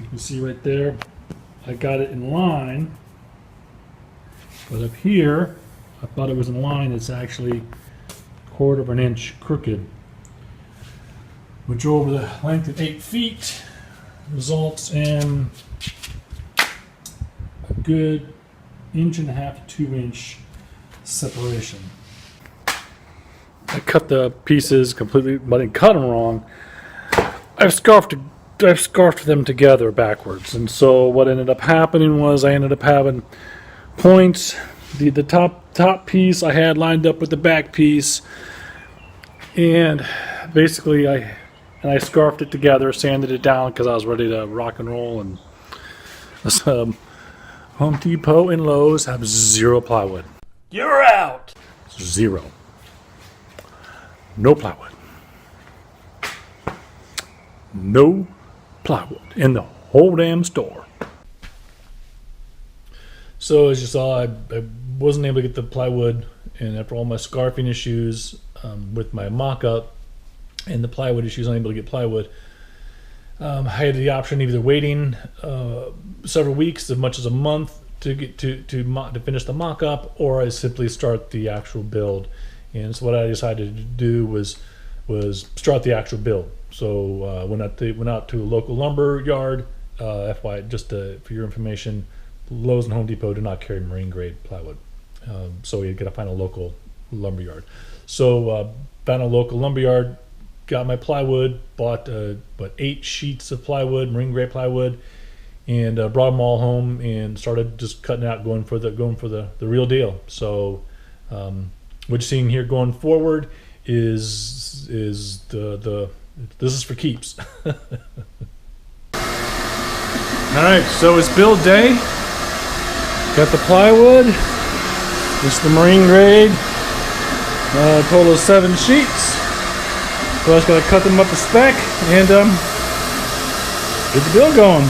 You can see right there, I got it in line, but up here, I thought it was in line, it's actually 1/4 of an inch crooked, which over the length of 8 feet results in a good 1.5 to 2 inch separation. I cut the pieces completely, but I didn't cut them wrong. I've scarfed them together backwards, and so what ended up happening was I ended up having points. The top piece I had lined up with the back piece, and basically I scarfed it together, sanded it down because I was ready to rock and roll. And Home Depot and Lowe's have 0 plywood. You're out! 0. No plywood. No plywood in the whole damn store. So as you saw, I wasn't able to get the plywood, and after all my scarfing issues with my mock-up and the plywood issues, I'm unable to get plywood. I had the option of either waiting several weeks, as much as a month, to get to finish the mock-up, or I simply start the actual build. And so what I decided to do was start the actual build. So went out to a local lumber yard. FYI, just for your information, Lowe's and Home Depot do not carry marine grade plywood, so you got to find a local lumber yard. So found a local lumber yard, got my plywood, bought 8 sheets of plywood, marine grade plywood, and brought them all home and started just cutting out, going for the real deal. So what you're seeing here going forward is this is for keeps. All right, so it's build day. Got the plywood. This is the marine grade. Total of 7 sheets. So I just gotta cut them up to spec and get the build going.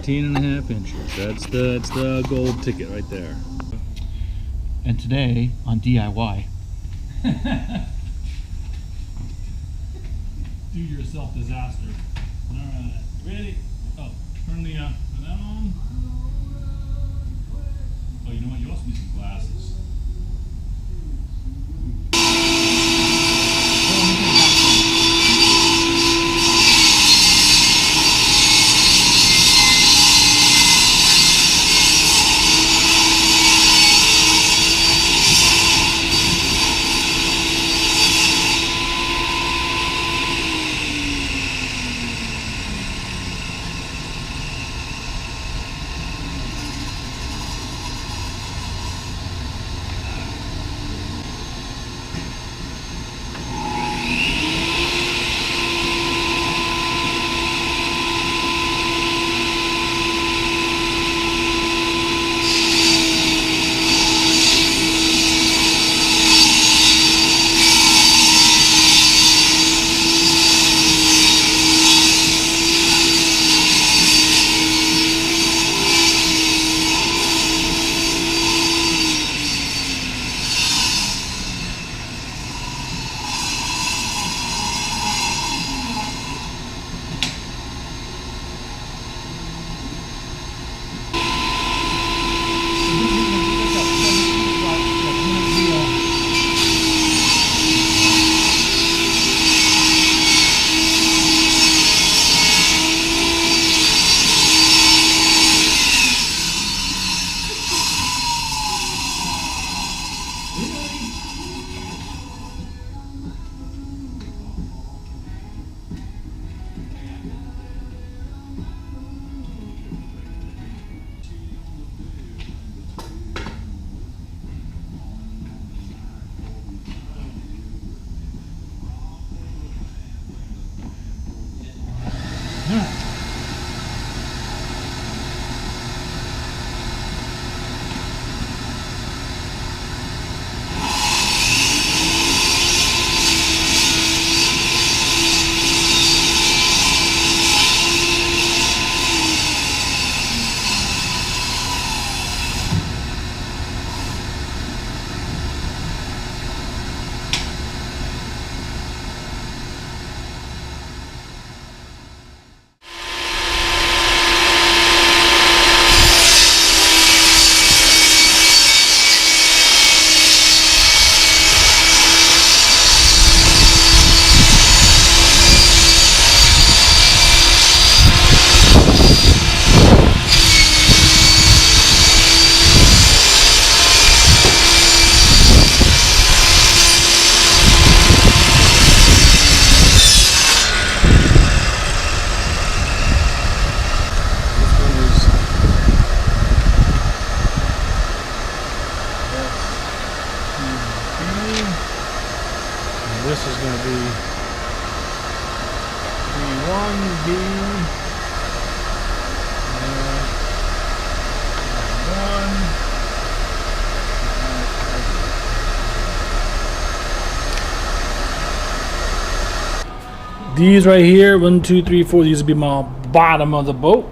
.5 inches. That's the gold ticket right there. And today on DIY. Do yourself disaster. Alright, ready? Oh, turn the that on. Oh, you know what? You also need some glasses. this is going to be B1, B, and 1. These right here, 1, 2, 3, 4, these would be my bottom of the boat.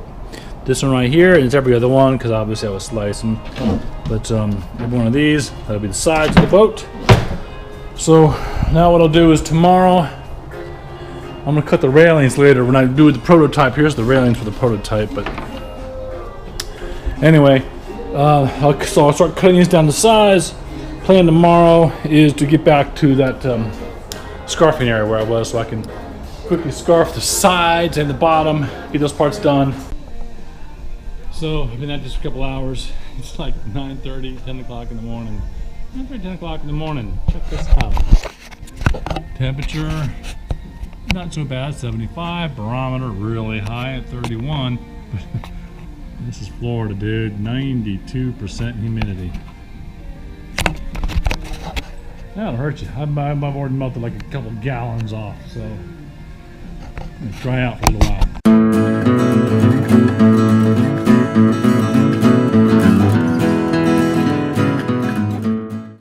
This one right here, and it's every other one because obviously I was slicing. But every one of these, that'll be the sides of the boat. So now what I'll do is tomorrow, I'm gonna cut the railings later when I do the prototype. Here's the railings for the prototype. But anyway, so I'll start cutting these down to size. Plan tomorrow is to get back to that scarfing area where I was, so I can quickly scarf the sides and the bottom, get those parts done. So I've been at this for a couple hours. It's like 9:30, 10 o'clock in the morning. 9:30, 10 o'clock in the morning. Check this out. Temperature, not so bad, 75. Barometer really high at 31. This is Florida, dude. 92% humidity. That'll hurt you. I've already melted like a couple gallons off, so I'm gonna dry out for a little while.